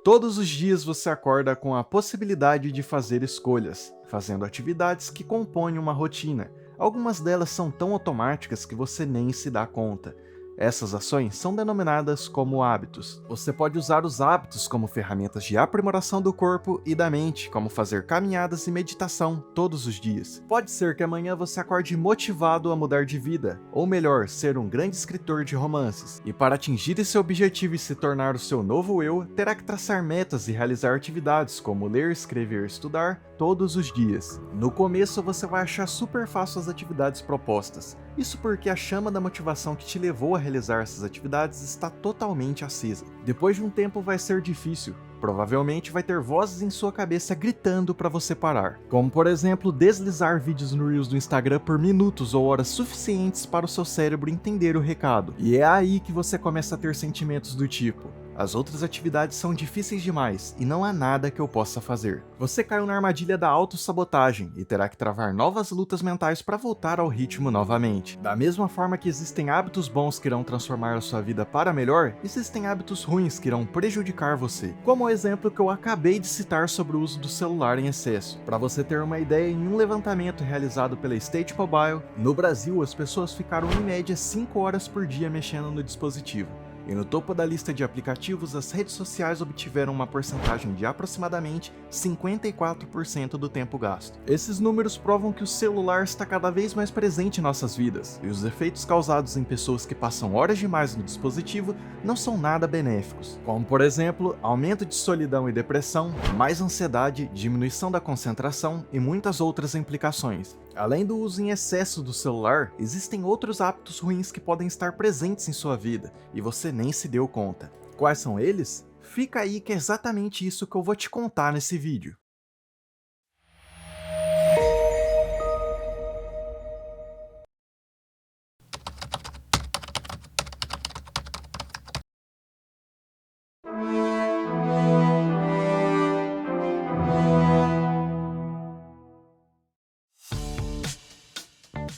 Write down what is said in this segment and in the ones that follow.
Todos os dias você acorda com a possibilidade de fazer escolhas, fazendo atividades que compõem uma rotina. Algumas delas são tão automáticas que você nem se dá conta. Essas ações são denominadas como hábitos. Você pode usar os hábitos como ferramentas de aprimoração do corpo e da mente, como fazer caminhadas e meditação todos os dias. Pode ser que amanhã você acorde motivado a mudar de vida, ou melhor, ser um grande escritor de romances. E para atingir esse objetivo e se tornar o seu novo eu, terá que traçar metas e realizar atividades como ler, escrever e estudar todos os dias. No começo você vai achar super fácil as atividades propostas. Isso porque a chama da motivação que te levou a realizar essas atividades está totalmente acesa. Depois de um tempo vai ser difícil. Provavelmente vai ter vozes em sua cabeça gritando para você parar. Como por exemplo, deslizar vídeos no Reels do Instagram por minutos ou horas suficientes para o seu cérebro entender o recado. E é aí que você começa a ter sentimentos do tipo: as outras atividades são difíceis demais e não há nada que eu possa fazer. Você caiu na armadilha da autossabotagem e terá que travar novas lutas mentais para voltar ao ritmo novamente. Da mesma forma que existem hábitos bons que irão transformar a sua vida para melhor, existem hábitos ruins que irão prejudicar você. Como o exemplo que eu acabei de citar sobre o uso do celular em excesso. Para você ter uma ideia, em um levantamento realizado pela State Mobile, no Brasil as pessoas ficaram em média 5 horas por dia mexendo no dispositivo. E no topo da lista de aplicativos, as redes sociais obtiveram uma porcentagem de aproximadamente 54% do tempo gasto. Esses números provam que o celular está cada vez mais presente em nossas vidas, e os efeitos causados em pessoas que passam horas demais no dispositivo não são nada benéficos, como por exemplo, aumento de solidão e depressão, mais ansiedade, diminuição da concentração e muitas outras implicações. Além do uso em excesso do celular, existem outros hábitos ruins que podem estar presentes em sua vida, e você nem se deu conta. Quais são eles? Fica aí que é exatamente isso que eu vou te contar nesse vídeo.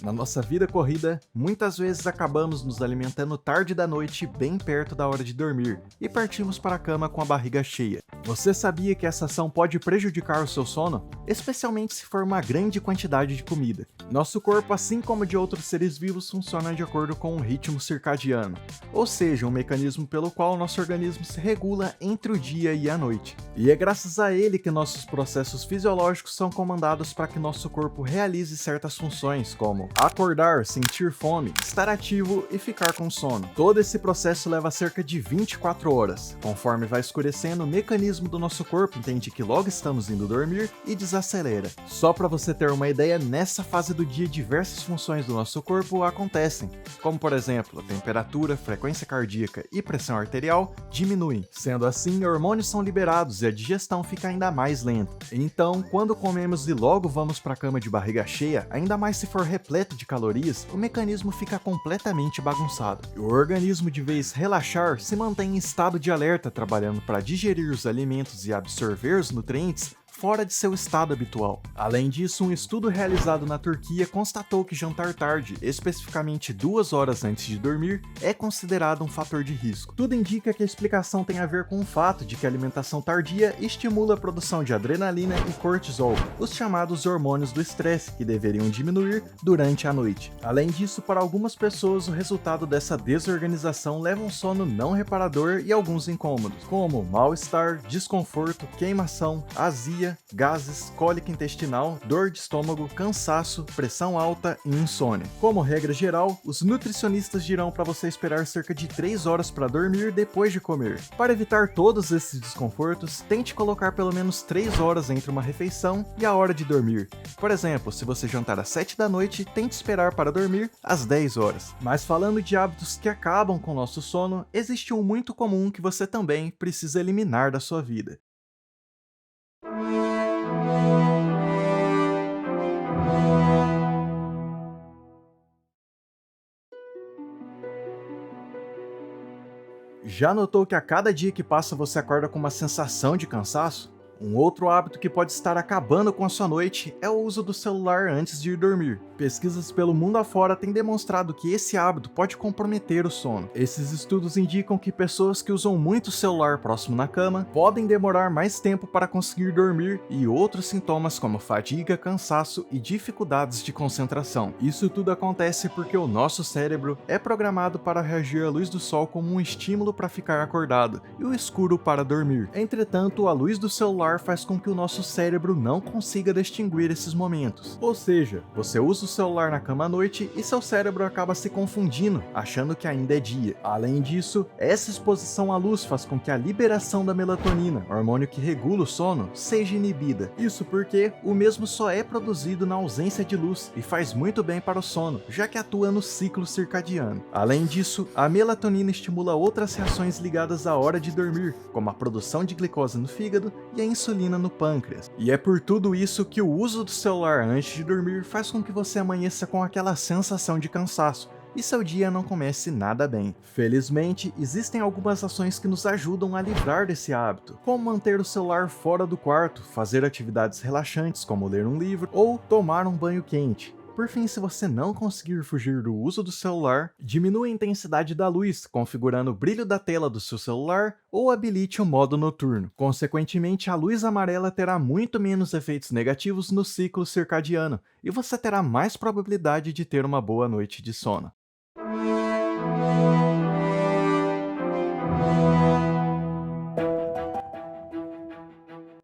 Na nossa vida corrida, muitas vezes acabamos nos alimentando tarde da noite, bem perto da hora de dormir, e partimos para a cama com a barriga cheia. Você sabia que essa ação pode prejudicar o seu sono? Especialmente se for uma grande quantidade de comida. Nosso corpo, assim como de outros seres vivos, funciona de acordo com um ritmo circadiano, ou seja, um mecanismo pelo qual nosso organismo se regula entre o dia e a noite. E é graças a ele que nossos processos fisiológicos são comandados para que nosso corpo realize certas funções, como acordar, sentir fome, estar ativo e ficar com sono. Todo esse processo leva cerca de 24 horas. Conforme vai escurecendo, o mecanismo do nosso corpo entende que logo estamos indo dormir e desacelera. Só para você ter uma ideia, nessa fase do dia diversas funções do nosso corpo acontecem, como por exemplo, a temperatura, frequência cardíaca e pressão arterial diminuem. Sendo assim, hormônios são liberados e a digestão fica ainda mais lenta. Então, quando comemos e logo vamos para a cama de barriga cheia, ainda mais se for repleto de calorias, o mecanismo fica completamente bagunçado. E o organismo, de vez relaxar, se mantém em estado de alerta, trabalhando para digerir os alimentos e absorver os nutrientes fora de seu estado habitual. Além disso, um estudo realizado na Turquia constatou que jantar tarde, especificamente 2 horas antes de dormir, é considerado um fator de risco. Tudo indica que a explicação tem a ver com o fato de que a alimentação tardia estimula a produção de adrenalina e cortisol, os chamados hormônios do estresse, que deveriam diminuir durante a noite. Além disso, para algumas pessoas, o resultado dessa desorganização leva a um sono não reparador e alguns incômodos, como mal-estar, desconforto, queimação, azia, gases, cólica intestinal, dor de estômago, cansaço, pressão alta e insônia. Como regra geral, os nutricionistas dirão para você esperar cerca de 3 horas para dormir depois de comer. Para evitar todos esses desconfortos, tente colocar pelo menos 3 horas entre uma refeição e a hora de dormir. Por exemplo, se você jantar às 7 da noite, tente esperar para dormir às 10 horas. Mas falando de hábitos que acabam com nosso sono, existe um muito comum que você também precisa eliminar da sua vida. Já notou que a cada dia que passa você acorda com uma sensação de cansaço? Um outro hábito que pode estar acabando com a sua noite é o uso do celular antes de ir dormir. Pesquisas pelo mundo afora têm demonstrado que esse hábito pode comprometer o sono. Esses estudos indicam que pessoas que usam muito o celular próximo na cama podem demorar mais tempo para conseguir dormir e outros sintomas como fadiga, cansaço e dificuldades de concentração. Isso tudo acontece porque o nosso cérebro é programado para reagir à luz do sol como um estímulo para ficar acordado e o escuro para dormir. Entretanto, a luz do celular faz com que o nosso cérebro não consiga distinguir esses momentos. Ou seja, você usa o celular na cama à noite e seu cérebro acaba se confundindo, achando que ainda é dia. Além disso, essa exposição à luz faz com que a liberação da melatonina, hormônio que regula o sono, seja inibida. Isso porque o mesmo só é produzido na ausência de luz e faz muito bem para o sono, já que atua no ciclo circadiano. Além disso, a melatonina estimula outras reações ligadas à hora de dormir, como a produção de glicose no fígado e a insulina no pâncreas. E é por tudo isso que o uso do celular antes de dormir faz com que você amanheça com aquela sensação de cansaço e seu dia não comece nada bem. Felizmente, existem algumas ações que nos ajudam a livrar desse hábito, como manter o celular fora do quarto, fazer atividades relaxantes como ler um livro ou tomar um banho quente. Por fim, se você não conseguir fugir do uso do celular, diminua a intensidade da luz, configurando o brilho da tela do seu celular ou habilite o modo noturno. Consequentemente, a luz amarela terá muito menos efeitos negativos no ciclo circadiano e você terá mais probabilidade de ter uma boa noite de sono.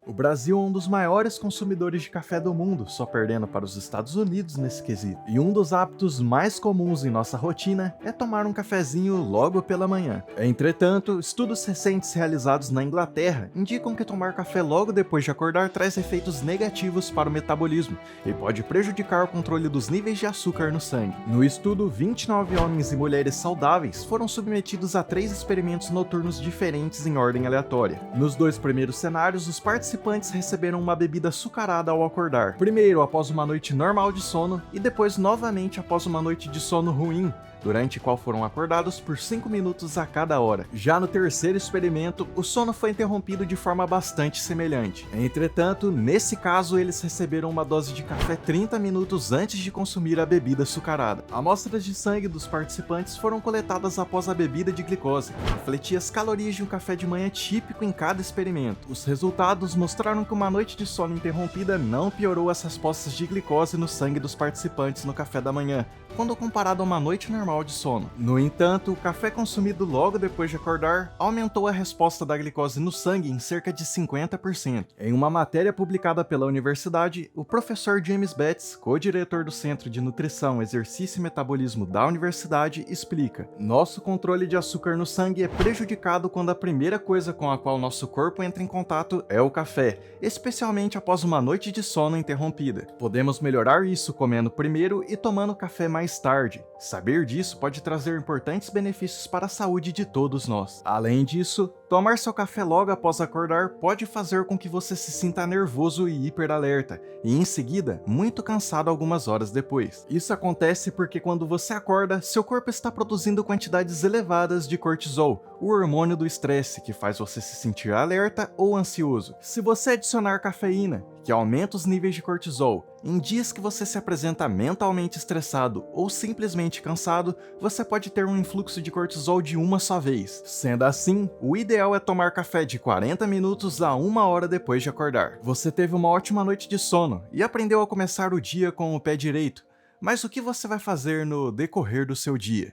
O Brasil é um dos maiores consumidores de café do mundo, só perdendo para os Estados Unidos nesse quesito. E um dos hábitos mais comuns em nossa rotina é tomar um cafezinho logo pela manhã. Entretanto, estudos recentes realizados na Inglaterra indicam que tomar café logo depois de acordar traz efeitos negativos para o metabolismo e pode prejudicar o controle dos níveis de açúcar no sangue. No estudo, 29 homens e mulheres saudáveis foram submetidos a 3 experimentos noturnos diferentes em ordem aleatória. Nos 2 primeiros cenários, os participantes receberam uma bebida açucarada ao acordar, primeiro após uma noite normal de sono e depois novamente após uma noite de sono ruim, durante a qual foram acordados por 5 minutos a cada hora. Já no terceiro experimento, o sono foi interrompido de forma bastante semelhante. Entretanto, nesse caso, eles receberam uma dose de café 30 minutos antes de consumir a bebida açucarada. Amostras de sangue dos participantes foram coletadas após a bebida de glicose, que refletia as calorias de um café de manhã típico em cada experimento. Os resultados mostraram que uma noite de sono interrompida não piorou as respostas de glicose no sangue dos participantes no café da manhã, quando comparado a uma noite normal de sono. No entanto, o café consumido logo depois de acordar aumentou a resposta da glicose no sangue em cerca de 50%. Em uma matéria publicada pela universidade, o professor James Betts, co-diretor do Centro de Nutrição, Exercício e Metabolismo da universidade, explica: nosso controle de açúcar no sangue é prejudicado quando a primeira coisa com a qual nosso corpo entra em contato é o café, especialmente após uma noite de sono interrompida. Podemos melhorar isso comendo primeiro e tomando café mais tarde. Saber disso pode trazer importantes benefícios para a saúde de todos nós. Além disso, tomar seu café logo após acordar pode fazer com que você se sinta nervoso e hiperalerta, e em seguida, muito cansado algumas horas depois. Isso acontece porque quando você acorda, seu corpo está produzindo quantidades elevadas de cortisol, o hormônio do estresse que faz você se sentir alerta ou ansioso. Se você adicionar cafeína, que aumenta os níveis de cortisol, em dias que você se apresenta mentalmente estressado ou simplesmente cansado, você pode ter um influxo de cortisol de uma só vez. Sendo assim, o ideal é tomar café de 40 minutos a 1 hora depois de acordar. Você teve uma ótima noite de sono e aprendeu a começar o dia com o pé direito, mas o que você vai fazer no decorrer do seu dia?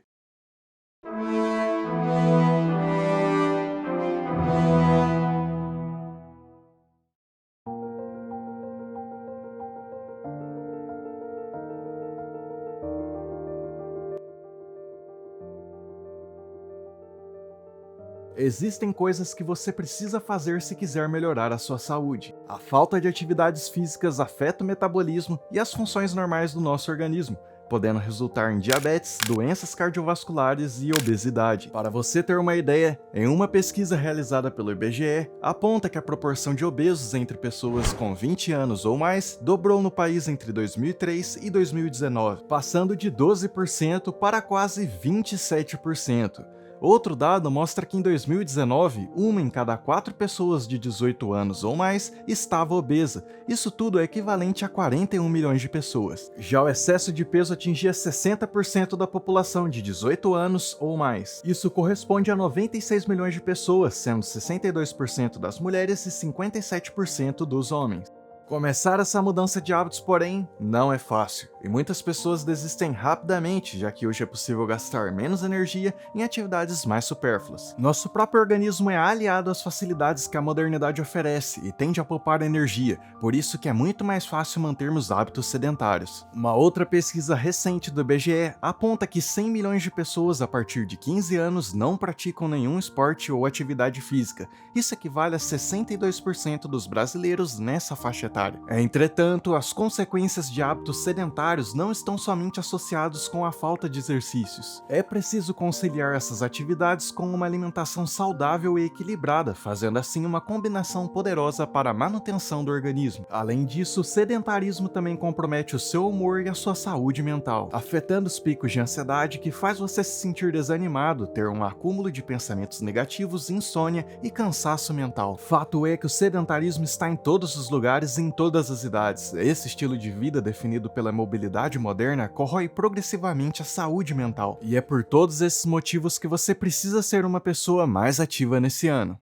Existem coisas que você precisa fazer se quiser melhorar a sua saúde. A falta de atividades físicas afeta o metabolismo e as funções normais do nosso organismo, podendo resultar em diabetes, doenças cardiovasculares e obesidade. Para você ter uma ideia, em uma pesquisa realizada pelo IBGE, aponta que a proporção de obesos entre pessoas com 20 anos ou mais dobrou no país entre 2003 e 2019, passando de 12% para quase 27%. Outro dado mostra que em 2019, uma em cada 4 pessoas de 18 anos ou mais estava obesa. Isso tudo é equivalente a 41 milhões de pessoas. Já o excesso de peso atingia 60% da população de 18 anos ou mais. Isso corresponde a 96 milhões de pessoas, sendo 62% das mulheres e 57% dos homens. Começar essa mudança de hábitos, porém, não é fácil, e muitas pessoas desistem rapidamente, já que hoje é possível gastar menos energia em atividades mais supérfluas. Nosso próprio organismo é aliado às facilidades que a modernidade oferece e tende a poupar energia, por isso que é muito mais fácil mantermos hábitos sedentários. Uma outra pesquisa recente do IBGE aponta que 100 milhões de pessoas a partir de 15 anos não praticam nenhum esporte ou atividade física. Isso equivale a 62% dos brasileiros nessa faixa etária. Entretanto, as consequências de hábitos sedentários não estão somente associados com a falta de exercícios. É preciso conciliar essas atividades com uma alimentação saudável e equilibrada, fazendo assim uma combinação poderosa para a manutenção do organismo. Além disso, o sedentarismo também compromete o seu humor e a sua saúde mental, afetando os picos de ansiedade que faz você se sentir desanimado, ter um acúmulo de pensamentos negativos, insônia e cansaço mental. Fato é que o sedentarismo está em todos os lugares e em todas as idades. Esse estilo de vida definido pela mobilidade moderna corrói progressivamente a saúde mental. E é por todos esses motivos que você precisa ser uma pessoa mais ativa nesse ano.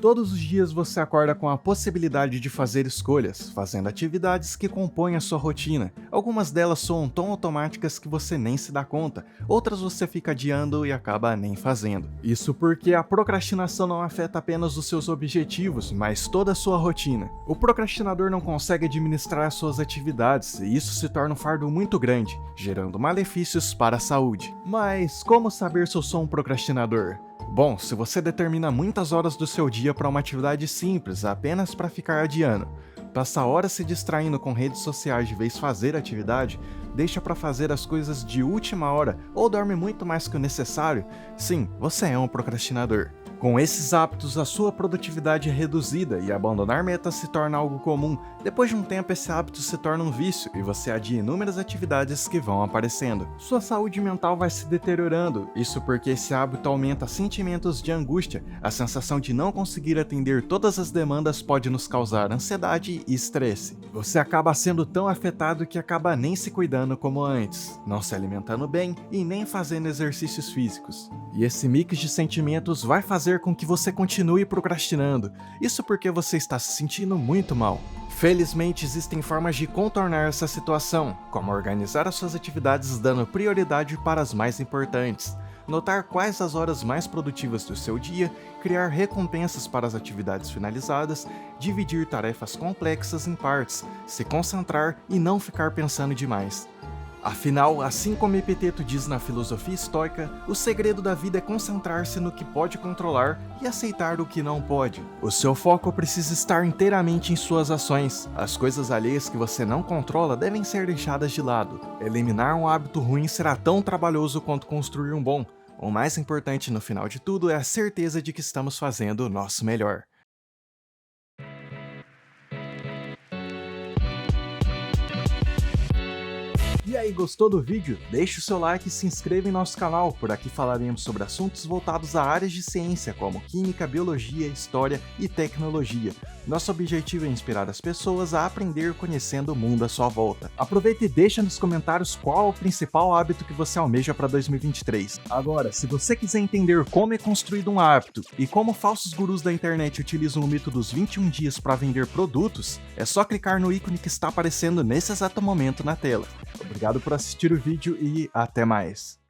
Todos os dias você acorda com a possibilidade de fazer escolhas, fazendo atividades que compõem a sua rotina. Algumas delas soam tão automáticas que você nem se dá conta, outras você fica adiando e acaba nem fazendo. Isso porque a procrastinação não afeta apenas os seus objetivos, mas toda a sua rotina. O procrastinador não consegue administrar as suas atividades e isso se torna um fardo muito grande, gerando malefícios para a saúde. Mas como saber se eu sou um procrastinador? Bom, se você determina muitas horas do seu dia para uma atividade simples, apenas para ficar adiando, passa horas se distraindo com redes sociais de vez fazer atividade, deixa para fazer as coisas de última hora ou dorme muito mais que o necessário, sim, você é um procrastinador. Com esses hábitos, a sua produtividade é reduzida e abandonar metas se torna algo comum. Depois de um tempo, esse hábito se torna um vício e você adia inúmeras atividades que vão aparecendo. Sua saúde mental vai se deteriorando, isso porque esse hábito aumenta sentimentos de angústia. A sensação de não conseguir atender todas as demandas pode nos causar ansiedade e estresse. Você acaba sendo tão afetado que acaba nem se cuidando como antes, não se alimentando bem e nem fazendo exercícios físicos. E esse mix de sentimentos vai fazer com que você continue procrastinando, isso porque você está se sentindo muito mal. Felizmente existem formas de contornar essa situação, como organizar as suas atividades dando prioridade para as mais importantes, notar quais as horas mais produtivas do seu dia, criar recompensas para as atividades finalizadas, dividir tarefas complexas em partes, se concentrar e não ficar pensando demais. Afinal, assim como Epiteto diz na filosofia estoica, o segredo da vida é concentrar-se no que pode controlar e aceitar o que não pode. O seu foco precisa estar inteiramente em suas ações. As coisas alheias que você não controla devem ser deixadas de lado. Eliminar um hábito ruim será tão trabalhoso quanto construir um bom. O mais importante no final de tudo é a certeza de que estamos fazendo o nosso melhor. E aí, gostou do vídeo? Deixe o seu like e se inscreva em nosso canal, por aqui falaremos sobre assuntos voltados a áreas de ciência como química, biologia, história e tecnologia. Nosso objetivo é inspirar as pessoas a aprender conhecendo o mundo à sua volta. Aproveita e deixa nos comentários qual o principal hábito que você almeja para 2023. Agora, se você quiser entender como é construído um hábito e como falsos gurus da internet utilizam o mito dos 21 dias para vender produtos, é só clicar no ícone que está aparecendo nesse exato momento na tela. Obrigado por assistir o vídeo e até mais!